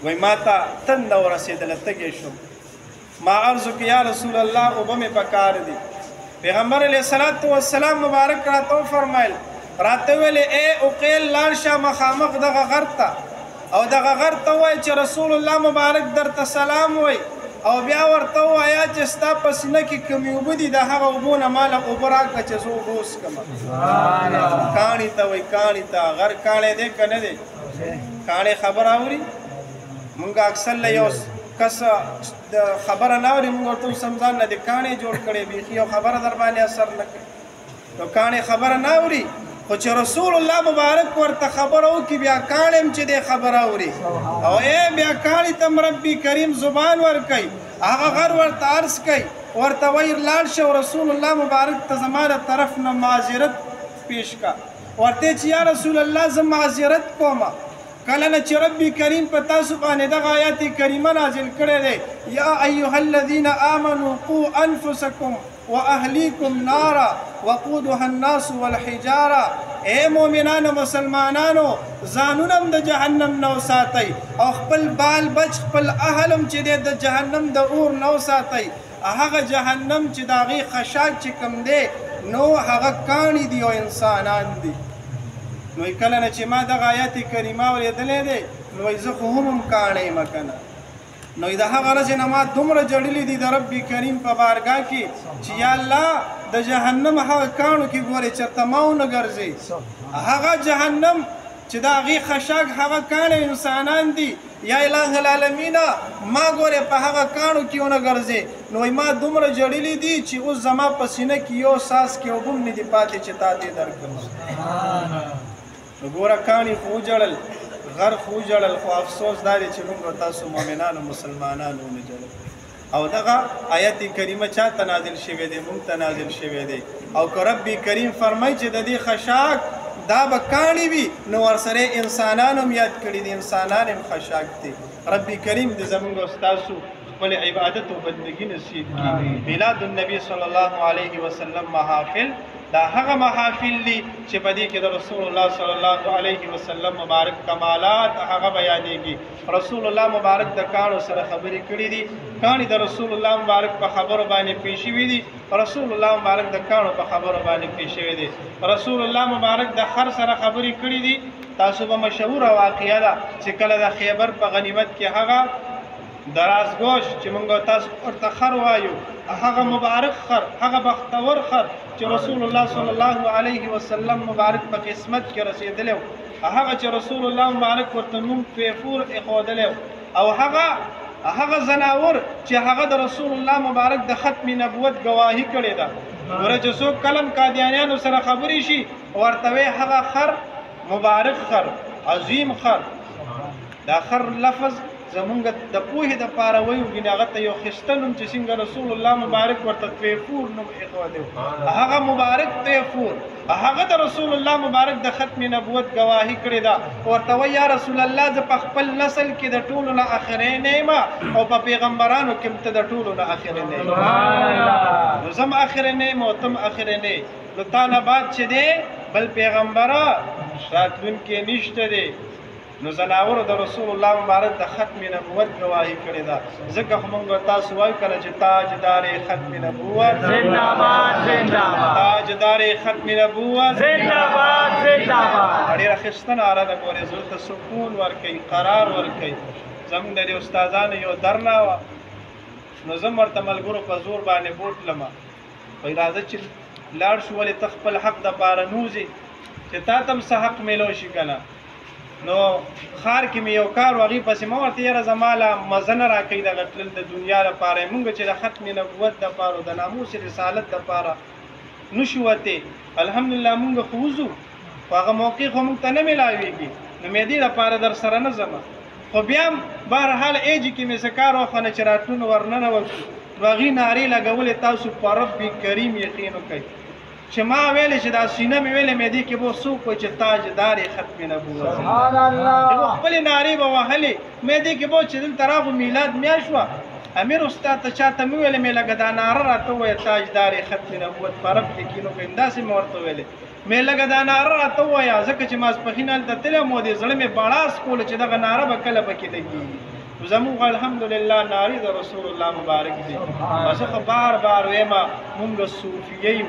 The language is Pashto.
وای ما ته تنده ورسېدله تږی شوم ما عرض وکړ یا رسول الله اوبه مې پکار دي پیغمبر علیه الصلاة والسلام مبارک راته وفرمیل راته ویلې ای عقیل لاړ شه مخامخ دغه غر ته او دغه غر ته ووایه چې رسول الله مبارک درته سلام وایي او بیا ورته ووایه چې ستا په سینه کې کومې اوبه دي د هغه اوبو نه ماله اوبه راکړه چې زه اوبه وڅښمه کاڼي ته وایي کاڼي ته غر کاڼی دی که نه دی کاڼی خبره اوري مونږ اکثر له یو کس خبره نه اوري مونږ ورته اوس هم ځان نه د کاڼی جوړ کړی بیخي یو خبره در باندې اثر نه کوي نو کاڼی خبره نه اوري خو چې رسول الله مبارک ورته خبره وکړي بیا کاڼی هم چې دی خبره اوري او بیا کاڼي ته ربي کریم زبان ورکوي هغه غر ورته عرض کوي ورته وایي لاړ شه او رسول الله مبارک ته زما له طرف نه معذرت پیش کا ورته چې یا رسول الله زه معذرت کومه کله نه چې ربي کریم په تاسو باندې دغه آیات کریمه نازل کړی دی یا ایها الذین آمنوا قوا انفسکم واهلیکم نارا وقودها الناس والحجاره اے مؤمنانو مسلمانانو ځانونه هم د جهنم نه وساتئ او خپل بال بچ خپل اهل هم چې دی د جهنم د اور نه وساتئ هغه جهنم چې د هغې خشاک چې کوم دی نو هغه کاڼي دي او انسانان دي نو کله نه چې ما دغه آیات کریمه اورېدلی دی نو زه خو هم کاڼی یم که نه نو د هغه ورځې نه ما دومره جړلي دي د ربي کریم په بارګاه کې چې یا الله د جهنم هغه کاڼو کې ګورې چېرته ما ونه ګرځې هغه جهنم چې د هغې خشاک هغه کاڼي انسانان دي یا اله العالمینا ما ګورې په هغه کاڼو کې ونه ګرځې نو ما دومره جړلي دي چې اوس زما په سینه کې یو ساس کې اوبه هم نه دي پاتې چې تا دې درکړم نو ګوره کاڼي خو وجړل غر خو وجړل خو افسوس دا دی چې موږ تاسو مؤمنانو مسلمانانو ونه جړل او دغه آیت کریمه چاته نازل شوی دی موږ ته نازل شوی دی او که ربي کریم فرمایي چې د دې خشاک دا به کاڼي وي نو ورسره انسانان هم یاد کړي دي انسانان هم خشاک دي ربي کریم د زموږ او ستاسو خپل عبادت او بندګي نصیب کړي میلاد النبي صلی الله علیه وسلم محافل دا هغه محافل دي چې په دې کې د رسول الله صلی الله علیه وسلم مبارک کمالات هغه بیانېږي رسول الله مبارک د کاڼو سره خبرې کړي دي کاڼي د رسول الله مبارک په خبرو باندې پېښ شوي دي رسول الله مبارک د کاڼو په خبرو باندې پېښ شوي دي رسول الله مبارک د خر سره خبرې کړي دي تاسو به مشهوره واقعه ده چې کله د خیبر په غنیمت کې هغه درازگوش چې موږ تاسو ورته خر وایو هغه مبارک خر هغه بختور خر چې رسول الله صلی الله علیه وسلم مبارک په قسمت کې رسېدلی هغه چې رسول الله مبارک ورته نوم پیفور ایښودلی او هغه زناور چې هغه د رسول الله مبارک د ختم نبوت ګواهي کړې ده ګوره چې څوک کلم قادیانیانو سره خبرې شي ورته وایي هغه خر مبارک خر عظیم خر دا خر لفظ زمونږ د پوهې دپاره وایو ګینې هغه ته یو ښایسته نوم چې څنګه رسول الله مبارک ورته طیفور نوم ایښودی هغه مبارک طیفور هغه د رسول الله مبارک د ختم نبوت ګواهي کړې ده ورته وایي یا رسول الله زه په خپل نسل کې د ټولو نه اخرینی یم او په پیغمبرانو کې ته د ټولو نه اخرینی یم نو زه هم اخرینی یم او ته هم اخرینی نو تا نه بعد چې دی بل پیغمبره راتلونکی نشته دی نو زناورو د رسول الله مبارک د ختم نبوت ګواهي کړې ده ځکه خو موږ تاسو وایو کله چې تاجدار ختم نبوت زنده‌باد زنده‌باد تاجدار ختم نبوت زنده‌باد زنده‌باد ډېره ښایسته ناره ده ګورې زړه ته سکون ورکوي قرار ورکوي زموږ د دې استادانو یو درنه وه نو زه ورته ملګرو په زور باندې بوتلم وایي راځه چې لاړ شو ولې ته خپل حق دپاره نوځې چې تا ته هم څه حق میلو شي که نه نو خار کې مې یو کار و هغې پسې ما ورته یاره زما له مزه نه راکوي دغه تلل د دنیا لپاره مونږ چې د ختم نبوت دپاره او د ناموس رسالت دپاره نشو وتې الحمدلله مونږ خو وځو خو هغه موقع خو مونږ ته نه میلاویږي نو مې دې لپاره در سره نه ځمه خو بیا هم بهرحال ایجې کې مې څه کار وخوانه چې راتلون ورننه وکړو نو هغې نارې لګولې تاسو په رب کریم یقین وکئ چې ما ویلې چې دا سینه مې ویلې مې دې کې به څوک وایي چې تاجدار ختم نبوت خپلې نارې به وهلې مې دې کې به چې دلته راغو میلاد میاشت وه امیر استاد ته چاته مې ویلې مې لکه دا ناره راته ووایه تاجدار ختم نبوت په رب یقین وکړئ داسې مې ورته ویلې مې لږه دا ناره راته ووایه ځکه چې ماسپښین هلته تللی وم او دې زړه مې بړاس کوله چې دغه ناره به کله پکې لګېږي زموږ الحمدلله نارې د رسول الله مبارک دی زه خو بار بار ویمه مونږ صوفیه یو